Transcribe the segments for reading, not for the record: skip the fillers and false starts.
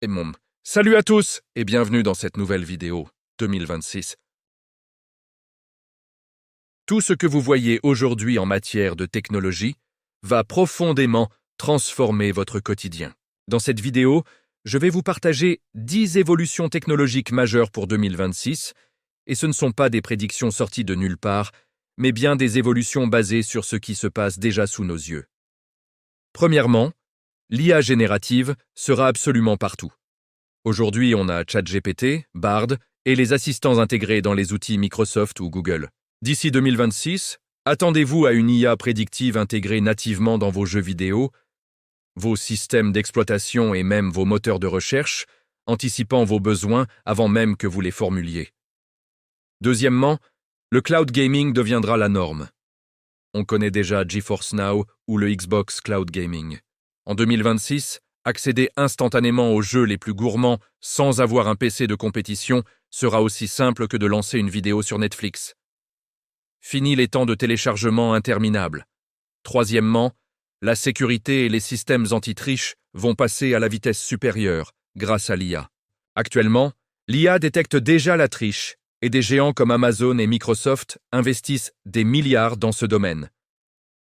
Et mon. Salut à tous et bienvenue dans cette nouvelle vidéo 2026. Tout ce que vous voyez aujourd'hui en matière de technologie va profondément transformer votre quotidien. Dans cette vidéo, je vais vous partager 10 évolutions technologiques majeures pour 2026, et ce ne sont pas des prédictions sorties de nulle part, mais bien des évolutions basées sur ce qui se passe déjà sous nos yeux. Premièrement, l'IA générative sera absolument partout. Aujourd'hui, on a ChatGPT, Bard et les assistants intégrés dans les outils Microsoft ou Google. D'ici 2026, attendez-vous à une IA prédictive intégrée nativement dans vos jeux vidéo, vos systèmes d'exploitation et même vos moteurs de recherche, anticipant vos besoins avant même que vous les formuliez. Deuxièmement, le cloud gaming deviendra la norme. On connaît déjà GeForce Now ou le Xbox Cloud Gaming. En 2026, accéder instantanément aux jeux les plus gourmands sans avoir un PC de compétition sera aussi simple que de lancer une vidéo sur Netflix. Fini les temps de téléchargement interminables. Troisièmement, la sécurité et les systèmes anti-triche vont passer à la vitesse supérieure grâce à l'IA. Actuellement, l'IA détecte déjà la triche et des géants comme Amazon et Microsoft investissent des milliards dans ce domaine.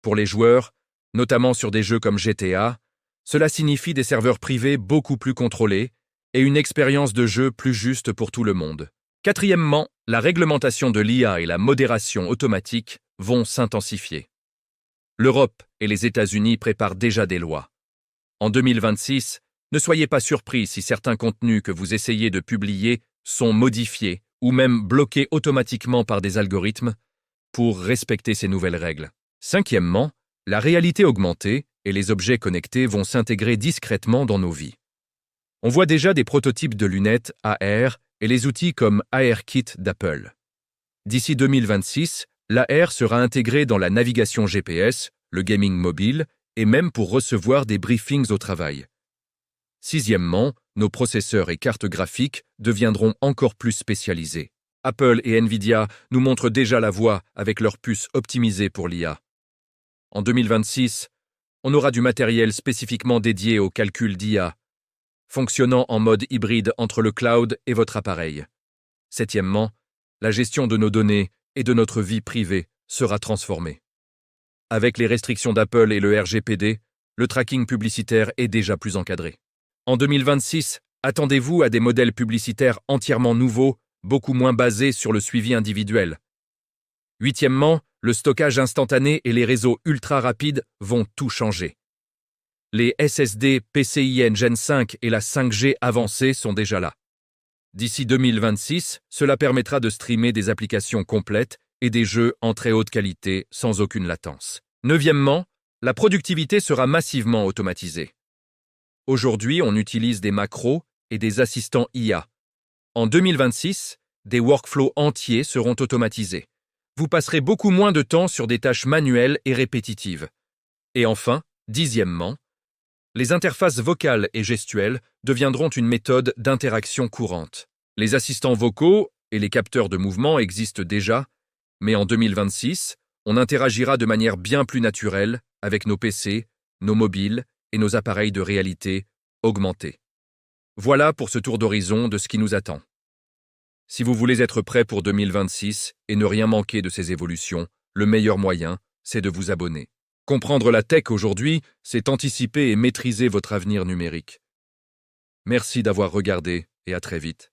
Pour les joueurs, notamment sur des jeux comme GTA, cela signifie des serveurs privés beaucoup plus contrôlés et une expérience de jeu plus juste pour tout le monde. Quatrièmement, la réglementation de l'IA et la modération automatique vont s'intensifier. L'Europe et les États-Unis préparent déjà des lois. En 2026, ne soyez pas surpris si certains contenus que vous essayez de publier sont modifiés ou même bloqués automatiquement par des algorithmes pour respecter ces nouvelles règles. Cinquièmement, la réalité augmentée et les objets connectés vont s'intégrer discrètement dans nos vies. On voit déjà des prototypes de lunettes AR et les outils comme ARKit d'Apple. D'ici 2026, l'AR sera intégré dans la navigation GPS, le gaming mobile et même pour recevoir des briefings au travail. Sixièmement, nos processeurs et cartes graphiques deviendront encore plus spécialisés. Apple et Nvidia nous montrent déjà la voie avec leurs puces optimisées pour l'IA. En 2026, on aura du matériel spécifiquement dédié au calcul d'IA, fonctionnant en mode hybride entre le cloud et votre appareil. Septièmement, la gestion de nos données et de notre vie privée sera transformée. Avec les restrictions d'Apple et le RGPD, le tracking publicitaire est déjà plus encadré. En 2026, attendez-vous à des modèles publicitaires entièrement nouveaux, beaucoup moins basés sur le suivi individuel. Huitièmement, le stockage instantané et les réseaux ultra rapides vont tout changer. Les SSD PCIe Gen 5 et la 5G avancée sont déjà là. D'ici 2026, cela permettra de streamer des applications complètes et des jeux en très haute qualité sans aucune latence. Neuvièmement, la productivité sera massivement automatisée. Aujourd'hui, on utilise des macros et des assistants IA. En 2026, des workflows entiers seront automatisés. Vous passerez beaucoup moins de temps sur des tâches manuelles et répétitives. Et enfin, dixièmement, les interfaces vocales et gestuelles deviendront une méthode d'interaction courante. Les assistants vocaux et les capteurs de mouvement existent déjà, mais en 2026, on interagira de manière bien plus naturelle avec nos PC, nos mobiles et nos appareils de réalité augmentée. Voilà pour ce tour d'horizon de ce qui nous attend. Si vous voulez être prêt pour 2026 et ne rien manquer de ces évolutions, le meilleur moyen, c'est de vous abonner. Comprendre la tech aujourd'hui, c'est anticiper et maîtriser votre avenir numérique. Merci d'avoir regardé et à très vite.